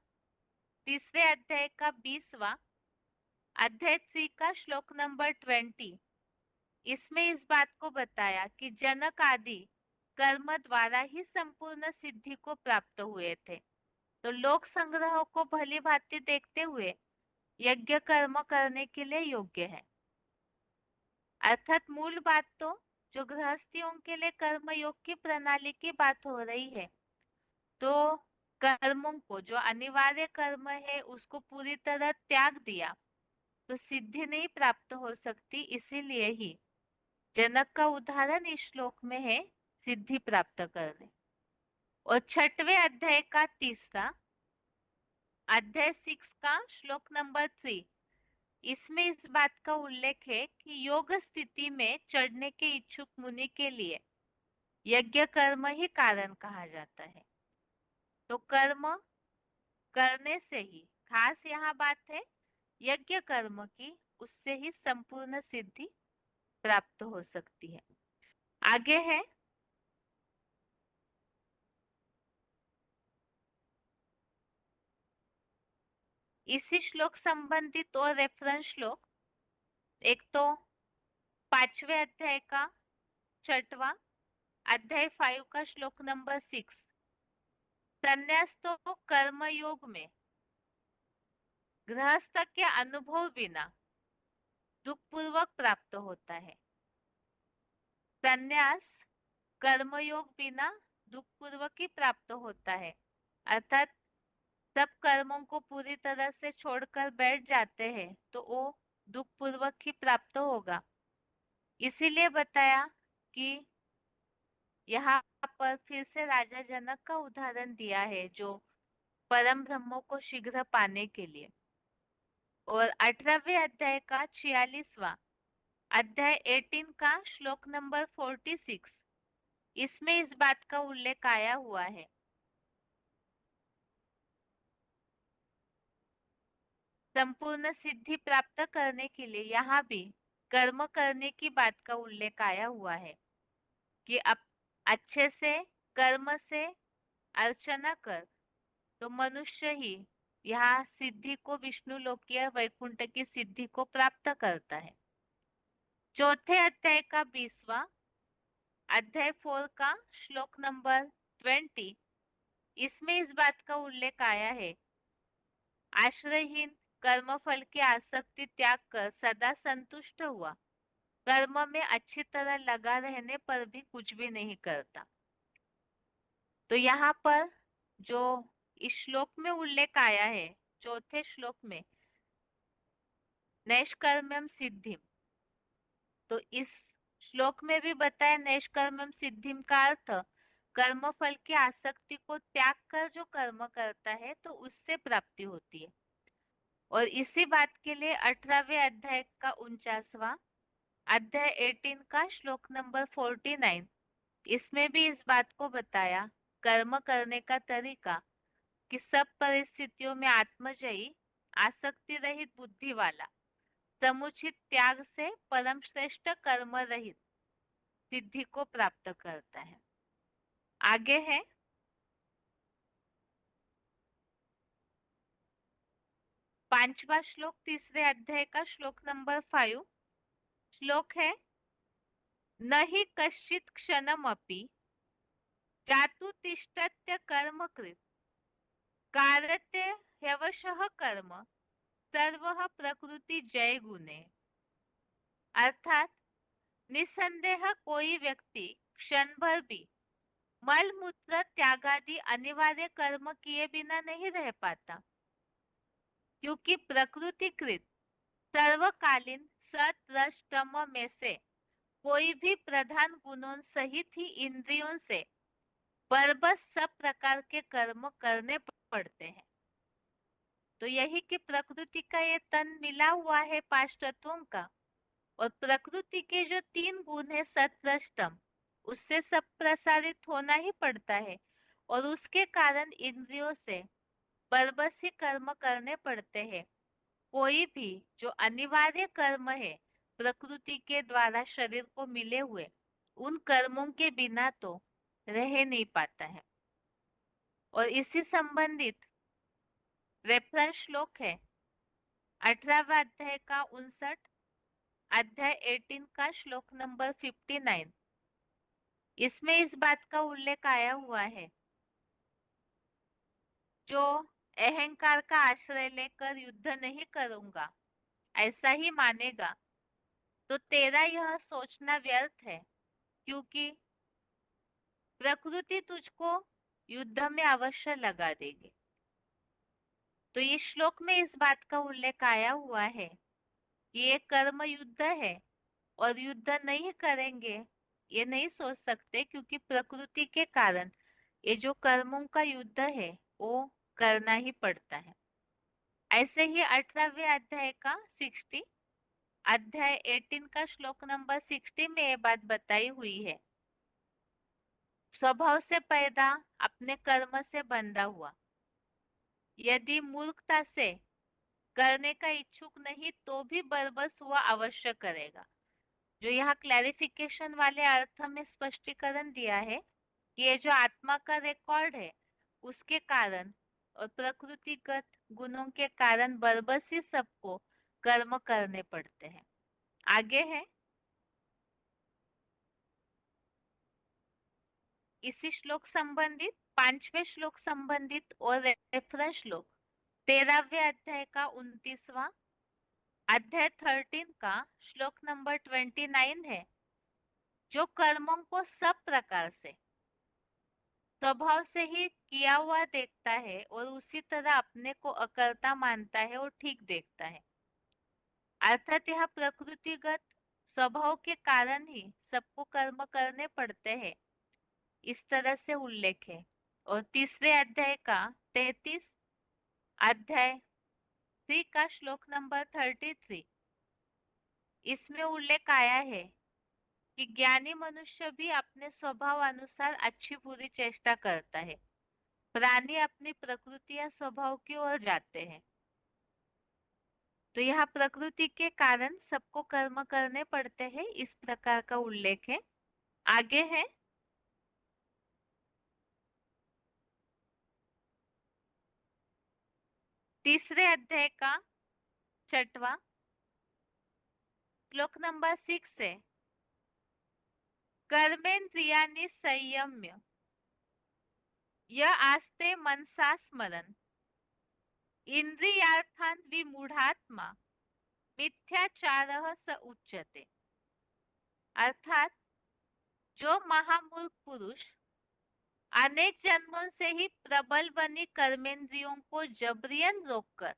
तीसरे अध्याय का 20वां, अध्याय 3 का श्लोक नंबर 20, इसमें इस बात को बताया कि जनक आदि कर्म द्वारा ही संपूर्ण सिद्धि को प्राप्त हुए थे। तो लोक संग्रह को भली भांति देखते हुए यज्ञ कर्म करने के लिए योग्य है। अर्थात मूल बात तो जो गृहस्थियों के लिए कर्म योग की प्रणाली की बात हो रही है, तो कर्मों को, जो अनिवार्य कर्म है उसको पूरी तरह त्याग दिया तो सिद्धि नहीं प्राप्त हो सकती। इसीलिए ही जनक का उदाहरण इस श्लोक में है सिद्धि प्राप्त करने। और 6वें अध्याय का तीसरा, अध्याय 6 का श्लोक नंबर 3, इसमें इस बात का उल्लेख है कि योग स्थिति में चढ़ने के इच्छुक मुनि के लिए यज्ञ कर्म ही कारण कहा जाता है। तो कर्म करने से ही, खास यहाँ बात है यज्ञ कर्म की, उससे ही संपूर्ण सिद्धि प्राप्त हो सकती है। आगे है इसी श्लोक संबंधित और रेफरेंस श्लोक, एक तो 5वें अध्याय का 6वां, अध्याय 5 का श्लोक नंबर 6, संन्यास तो कर्म योग में गृहस्थ के अनुभव बिना दुख पूर्वक प्राप्त होता है। संन्यास कर्मयोग बिना दुख पूर्वक ही प्राप्त होता है, अर्थात सब कर्मों को पूरी तरह से छोड़कर बैठ जाते हैं तो वो दुख पूर्वक ही प्राप्त होगा। इसीलिए बताया कि यहाँ पर फिर से राजा जनक का उदाहरण दिया है जो परम ब्रह्म को शीघ्र पाने के लिए। और 18वें अध्याय का 46वां अध्याय 18 का श्लोक नंबर 46, इसमें इस बात का उल्लेख आया हुआ है। संपूर्ण सिद्धि प्राप्त करने के लिए यहाँ भी कर्म करने की बात का उल्लेख आया हुआ है कि अब अच्छे से कर्म से अर्चना कर तो मनुष्य ही यहाँ सिद्धि को, विष्णु लोकीय वैकुंठ की सिद्धि को प्राप्त करता है। चौथे अध्याय का 20वां अध्याय 4 का श्लोक नंबर 20, इसमें इस बात का उल्लेख आया है, आश्रयहीन कर्मफल की आसक्ति त्याग कर सदा संतुष्ट हुआ, कर्म में अच्छी तरह लगा रहने पर भी कुछ भी नहीं करता। तो यहाँ पर जो इस श्लोक में उल्लेख आया है, चौथे श्लोक में नैष्कर्म्यम सिद्धिम, तो इस श्लोक में भी बताया नैष्कर्म्यम सिद्धिम का अर्थ कर्म फल की आसक्ति को त्याग कर जो कर्म करता है तो उससे प्राप्ति होती है। और इसी बात के लिए 18वें अध्याय का 49वां अध्याय 18 का श्लोक नंबर 49, इसमें भी इस बात को बताया कर्म करने का तरीका कि सब परिस्थितियों में आत्मजयी आसक्ति रहित बुद्धि वाला समुचित त्याग से परम श्रेष्ठ कर्म रहित सिद्धि को प्राप्त करता है। आगे है 5वां श्लोक, तीसरे अध्याय का श्लोक नंबर 5, श्लोक है न हि कश्चित् क्षणमपि जातु तिष्ठत्य कर्मकृत् कारते ह्यवशः कर्म सर्वः प्रकृति जय गुणे। अर्थात निसंदेह कोई व्यक्ति क्षण भर भी मल मूत्र त्यागादि अनिवार्य कर्म किए बिना नहीं रह पाता, क्योंकि प्रकृतिकृत सर्वकालीन सतरजतम में से कोई भी प्रधान गुणों सहित ही इंद्रियों से बरबस सब प्रकार के कर्म करने पड़ते हैं। तो यही कि प्रकृति का ये तन मिला हुआ है 5 तत्वों का, और प्रकृति के जो 3 गुण है सतरजतम, उससे सब प्रसारित होना ही पड़ता है, और उसके कारण इंद्रियों से बरबस ही कर्म करने पड़ते हैं। कोई भी जो अनिवार्य कर्म है प्रकृति के द्वारा शरीर को मिले हुए, उन कर्मों के बिना तो रह नहीं पाता है। और इसी संबंधित रेफरेंस श्लोक है 18वां अध्याय का 59 अध्याय 18 का श्लोक नंबर 59, इसमें इस बात का उल्लेख आया हुआ है, जो अहंकार का आश्रय लेकर युद्ध नहीं करूंगा ऐसा ही मानेगा तो तेरा यह सोचना व्यर्थ है, क्योंकि प्रकृति तुझको युद्ध में अवश्य लगा देगी। तो इस श्लोक में इस बात का उल्लेख आया हुआ है कि ये कर्म युद्ध है, और युद्ध नहीं करेंगे ये नहीं सोच सकते, क्योंकि प्रकृति के कारण ये जो कर्मों का युद्ध है वो करना ही पड़ता है। ऐसे ही 18वें अध्याय का 60 अध्याय 18 का श्लोक नंबर 60 में ये बात बताई हुई है, स्वभाव से पैदा अपने कर्म से बंधा हुआ यदि मूर्खता से करने का इच्छुक नहीं तो भी बरबस हुआ अवश्य करेगा। जो यहाँ क्लैरिफिकेशन वाले अर्थ में स्पष्टीकरण दिया है कि ये जो आत्मा का रिकॉर्ड है उसके कारण और प्रकृतिगत गुणों के कारण बरबस ही सबको कर्म करने पड़ते हैं। आगे है इसी श्लोक संबंधित 5वें श्लोक संबंधित और रेफरेंस श्लोक 13वें अध्याय का 29वां अध्याय 13 का श्लोक नंबर 29 है, जो कर्मों को सब प्रकार से स्वभाव से ही किया हुआ देखता है और उसी तरह अपने को अकर्ता मानता है और ठीक देखता है, अर्थात यह प्रकृतिगत स्वभाव के कारण ही सबको कर्म करने पड़ते हैं, इस तरह से उल्लेख है। और तीसरे अध्याय का 33 अध्याय 3 का श्लोक नंबर 33, इसमें उल्लेख आया है कि ज्ञानी मनुष्य भी अपने स्वभाव अनुसार अच्छी बुरी चेष्टा करता है, प्राणी अपनी प्रकृति या स्वभाव की ओर जाते हैं। तो यह प्रकृति के कारण सबको कर्म करने पड़ते हैं, इस प्रकार का उल्लेख है। आगे है तीसरे अध्याय का 6वां श्लोक नंबर 6 है, कर्मेन्द्रियाणि संयम्य य आस्ते मनसा स्मरन् इंद्रियार्थान विमूढ़ात्मा मिथ्याचारः स उच्यते। अर्थात जो महामूर्ख पुरुष अनेक जन्मों से ही प्रबल बनी कर्मेंद्रियों को जबरियन रोककर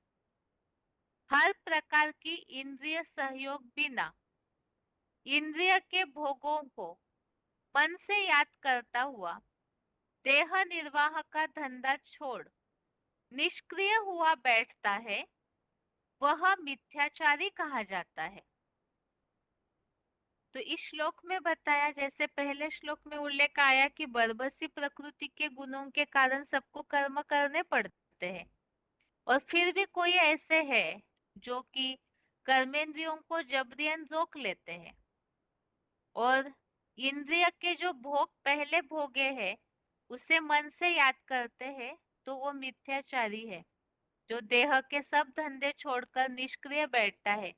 हर प्रकार की इंद्रिय सहयोग बिना इंद्रिय के भोगों को मन से याद करता हुआ देह निर्वाह का धंधा छोड़ निष्क्रिय हुआ बैठता है, वह मिथ्याचारी कहा जाता है। तो इस श्लोक में बताया, जैसे पहले श्लोक में उल्लेख आया कि बर्बसी प्रकृति के गुणों के कारण सबको कर्म करने पड़ते हैं, और फिर भी कोई ऐसे है जो कि कर्मेंद्रियों को जबरियन रोक लेते हैं और इंद्रिय के जो भोग पहले भोगे हैं उसे मन से याद करते हैं, तो वो मिथ्याचारी है। जो देह के सब धंधे छोड़कर निष्क्रिय बैठता है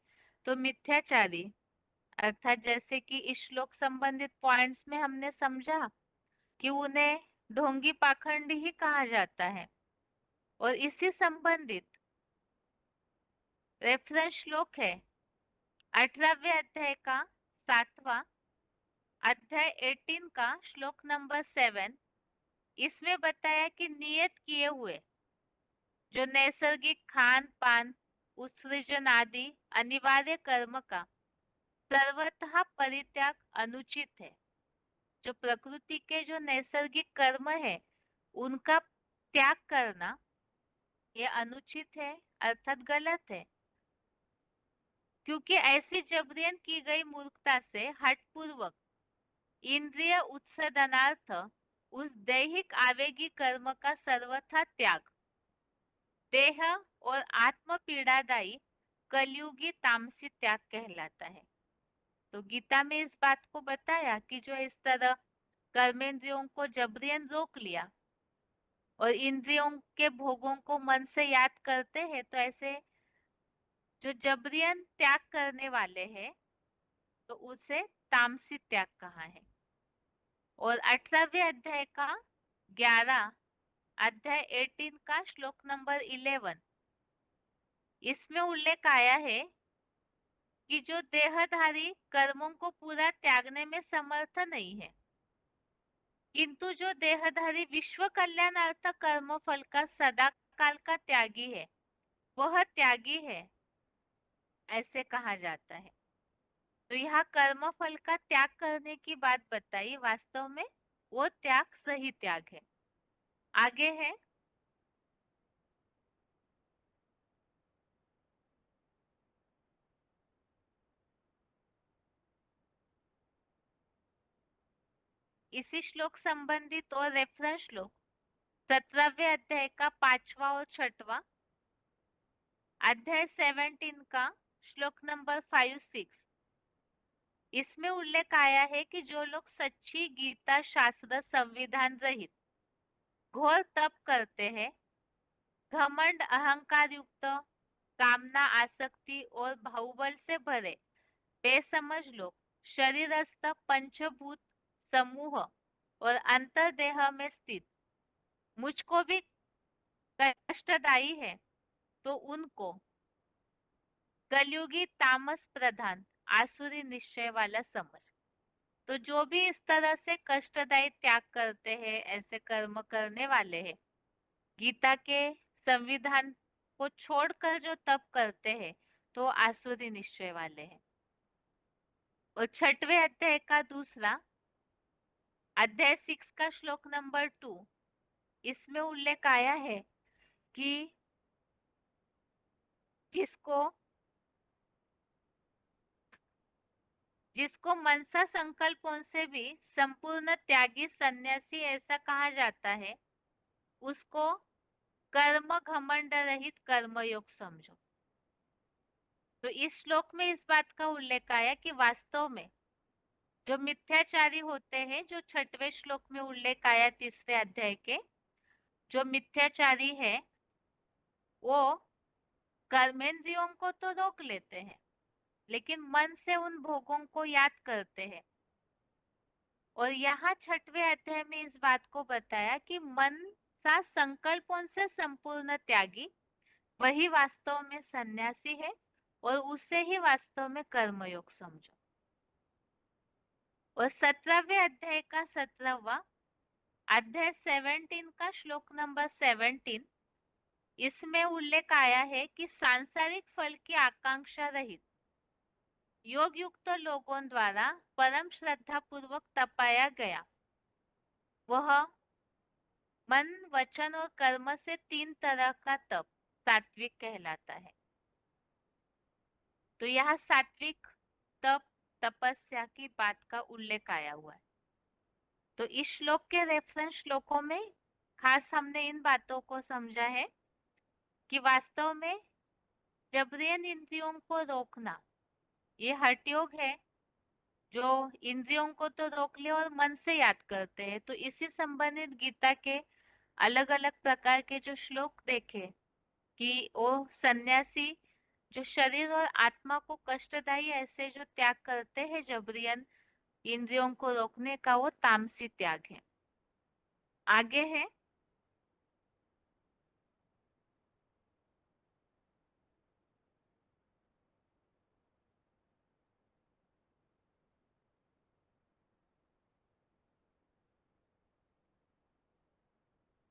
तो मिथ्याचारी, अर्थात जैसे कि इस श्लोक संबंधित पॉइंट्स में हमने समझा कि उन्हें ढोंगी पाखंडी ही कहा जाता है। और इसी संबंधित रेफरेंस श्लोक है 18वें अध्याय का 7वां अध्याय 18 का श्लोक नंबर 7। इसमें बताया कि नियत किए हुए जो नैसर्गिक खान पान उत्सृजन आदि अनिवार्य कर्म का सर्वतः परित्याग अनुचित है। जो प्रकृति के जो नैसर्गिक कर्म है उनका त्याग करना ये अनुचित है, अर्थात गलत है, क्योंकि ऐसी जबरियन की गई मूर्खता से हठपूर्वक इंद्रिय उत्सर्जनार्थ उस दैहिक आवेगी कर्म का सर्वथा त्याग देह और आत्म पीड़ादायी कलयुगी तामसी त्याग कहलाता है। तो गीता में इस बात को बताया कि जो इस तरह कर्मेंद्रियों को जबरियन रोक लिया और इंद्रियों के भोगों को मन से याद करते हैं, तो ऐसे जो जबरियन त्याग करने वाले हैं तो उसे तामसी त्याग कहा है। और 18वें अध्याय का 11 अध्याय 18 का श्लोक नंबर 11, इसमें उल्लेख आया है कि जो देहधारी कर्मों को पूरा त्यागने में समर्थ नहीं है, किंतु जो देहधारी विश्व कल्याणार्थ कर्म फल का सदा काल का त्यागी है, वह त्यागी है, ऐसे कहा जाता है। तो यहाँ कर्म फल का त्याग करने की बात बताई, वास्तव में वो त्याग सही त्याग है। आगे है इसी श्लोक संबंधित और रेफरेंस श्लोक 17वें अध्याय का 5वां और 6वां अध्याय 17 का श्लोक नंबर 5-6। इसमें उल्लेख आया है कि जो लोग सच्ची गीता शास्त्र संविधान रहित घोर तप करते हैं, घमंड अहंकार युक्त कामना आसक्ति और बाहुबल से भरे बेसमझ लोग शरीरस्थ पंचभूत समूह और अंतर्देह में स्थित मुझको भी कष्टदायी है, तो उनको कलयुगी तामस प्रधान आसुरी निश्चय वाला समझ। तो जो भी इस तरह से कष्टदायी त्याग करते हैं, ऐसे कर्म करने वाले हैं, गीता के संविधान को छोड़कर जो तप करते हैं, तो आसुरी निश्चय वाले हैं। और छठवें अध्याय का दूसरा अध्याय 6 का श्लोक नंबर 2, इसमें उल्लेख आया है कि जिसको जिसको मनसा संकल्पों से भी संपूर्ण त्यागी सन्यासी ऐसा कहा जाता है, उसको कर्म घमंड रहित कर्मयोग समझो। तो इस श्लोक में इस बात का उल्लेख आया कि वास्तव में जो मिथ्याचारी होते हैं, जो छठवें श्लोक में उल्लेख आया तीसरे अध्याय के, जो मिथ्याचारी है वो कर्मेंद्रियों को तो रोक लेते हैं, लेकिन मन से उन भोगों को याद करते हैं। और यहाँ छठवें अध्याय में इस बात को बताया कि मन सा संकल्पों से संपूर्ण त्यागी वही वास्तव में सन्यासी है, और उसे ही वास्तव में कर्मयोग समझो। और 17वें अध्याय का 17वां अध्याय 17 का श्लोक नंबर 17, इसमें उल्लेख आया है कि सांसारिक फल की आकांक्षा रहित योग युक्त लोगों द्वारा परम श्रद्धा पूर्वक तपाया गया वह मन, वचन और कर्म से 3 तरह का तप सात्विक कहलाता है। तो यहाँ सात्विक तप, तपस्या की बात का उल्लेख आया हुआ है। तो इस श्लोक के रेफरेंस श्लोकों में खास हमने इन बातों को समझा है कि वास्तव में जबरियन इंद्रियों को रोकना ये हठ योग है, जो इंद्रियों को तो रोक ले और मन से याद करते हैं। तो इसी संबंधित गीता के अलग अलग प्रकार के जो श्लोक देखे कि वो सन्यासी जो शरीर और आत्मा को कष्टदायी ऐसे जो त्याग करते हैं जबरियन इंद्रियों को रोकने का, वो तामसी त्याग है। आगे है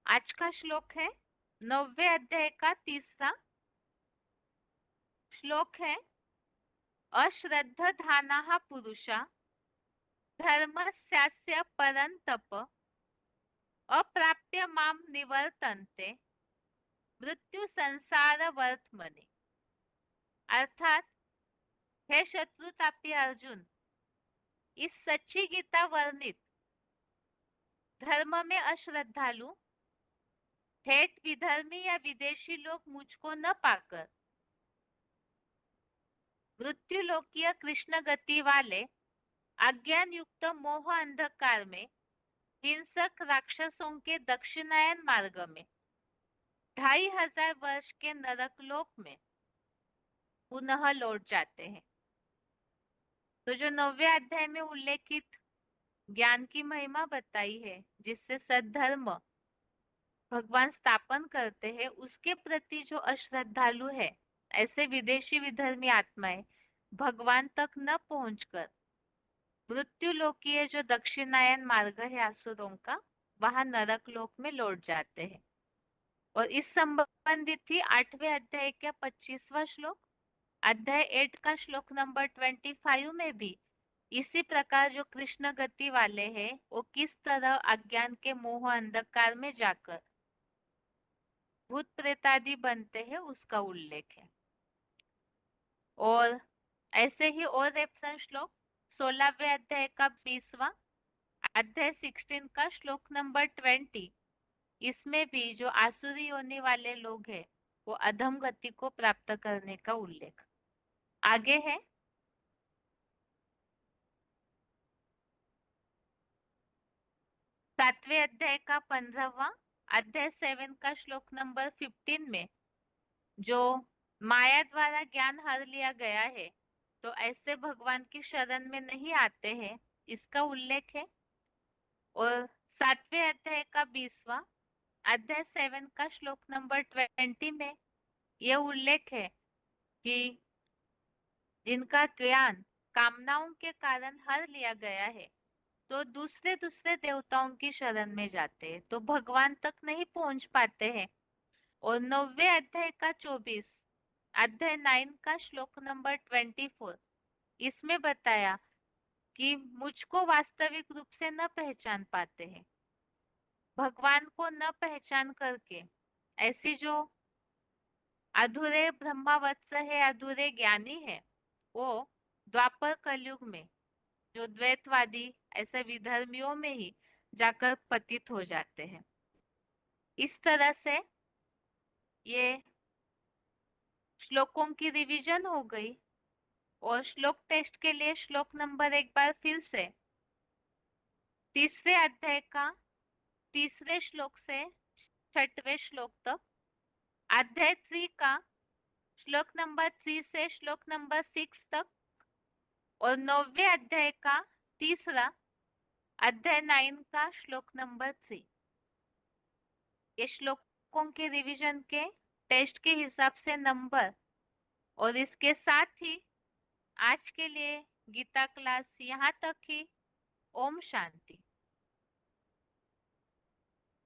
आज का श्लोक है 9वें अध्याय का तीसरा श्लोक है, अश्रद्धधानाः पुरुषा धर्मस्यास्य परन्तप अप्राप्य माम निवर्तन्ते मृत्यु संसार वर्तमने। अर्थात हे शत्रुतापी अर्जुन, इस सच्ची गीता वर्णित धर्म में अश्रद्धालु ठेठ विधर्मी या विदेशी लोग मुझको न पाकर मृत्यु लोकीय कृष्ण गति वाले अज्ञान युक्त मोह अंधकार में हिंसक राक्षसों के दक्षिणायन मार्ग में 2500 वर्ष के नरक लोक में पुनः लौट जाते हैं। तो जो 9वें अध्याय में उल्लेखित ज्ञान की महिमा बताई है, जिससे सद्धर्म भगवान स्थापन करते हैं, उसके प्रति जो अश्रद्धालु है, ऐसे विदेशी विधर्मी आत्माएं भगवान तक न पहुंचकर मृत्यु लोकीय जो दक्षिणायन मार्ग है असुरों का, वहां नरक लोक में लौट जाते हैं। और इस संबंधित ही 8वें अध्याय का 25वां श्लोक, अध्याय 8 का श्लोक नंबर 25 में भी इसी प्रकार जो कृष्ण गति वाले हैं वो किस तरह अज्ञान के मोह अंधकार में जाकर भूत प्रेतादि बनते हैं उसका उल्लेख है। और ऐसे ही और रेफरेंस श्लोक 16वें अध्याय का 20वां अध्याय 16 का श्लोक नंबर 20, इसमें भी जो आसुरी होने वाले लोग हैं वो अधम गति को प्राप्त करने का उल्लेख। आगे है 7वें अध्याय का 15वां अध्याय 7 का श्लोक नंबर 15 में जो माया द्वारा ज्ञान हर लिया गया है तो ऐसे भगवान की शरण में नहीं आते हैं, इसका उल्लेख है। और 7वें अध्याय का 20वां अध्याय 7 का श्लोक नंबर 20 में यह उल्लेख है कि जिनका ज्ञान कामनाओं के कारण हर लिया गया है तो दूसरे दूसरे देवताओं की शरण में जाते हैं, तो भगवान तक नहीं पहुंच पाते हैं। और 9वें अध्याय का 24, अध्याय 9 का श्लोक नंबर 24, इसमें बताया कि मुझको वास्तविक रूप से न पहचान पाते हैं। भगवान को न पहचान करके ऐसी जो अधूरे ब्रह्मावत्स है, अधूरे ज्ञानी है, वो द्वापर कलयुग में जो द्वैतवादी ऐसे विधर्मियों में ही जाकर पतित हो जाते हैं। इस तरह से ये श्लोकों की रिवीजन हो गई। और श्लोक टेस्ट के लिए श्लोक नंबर एक बार फिर से, तीसरे अध्याय का तीसरे श्लोक से 6वें श्लोक तक, अध्याय 3 का श्लोक नंबर 3 से श्लोक नंबर 6 तक, और 9वें अध्याय का तीसरा, अध्याय 9 का श्लोक नंबर 3। ये श्लोकों के रिवीजन के टेस्ट के हिसाब से नंबर। और इसके साथ ही आज के लिए गीता क्लास यहाँ तक ही। ओम शांति।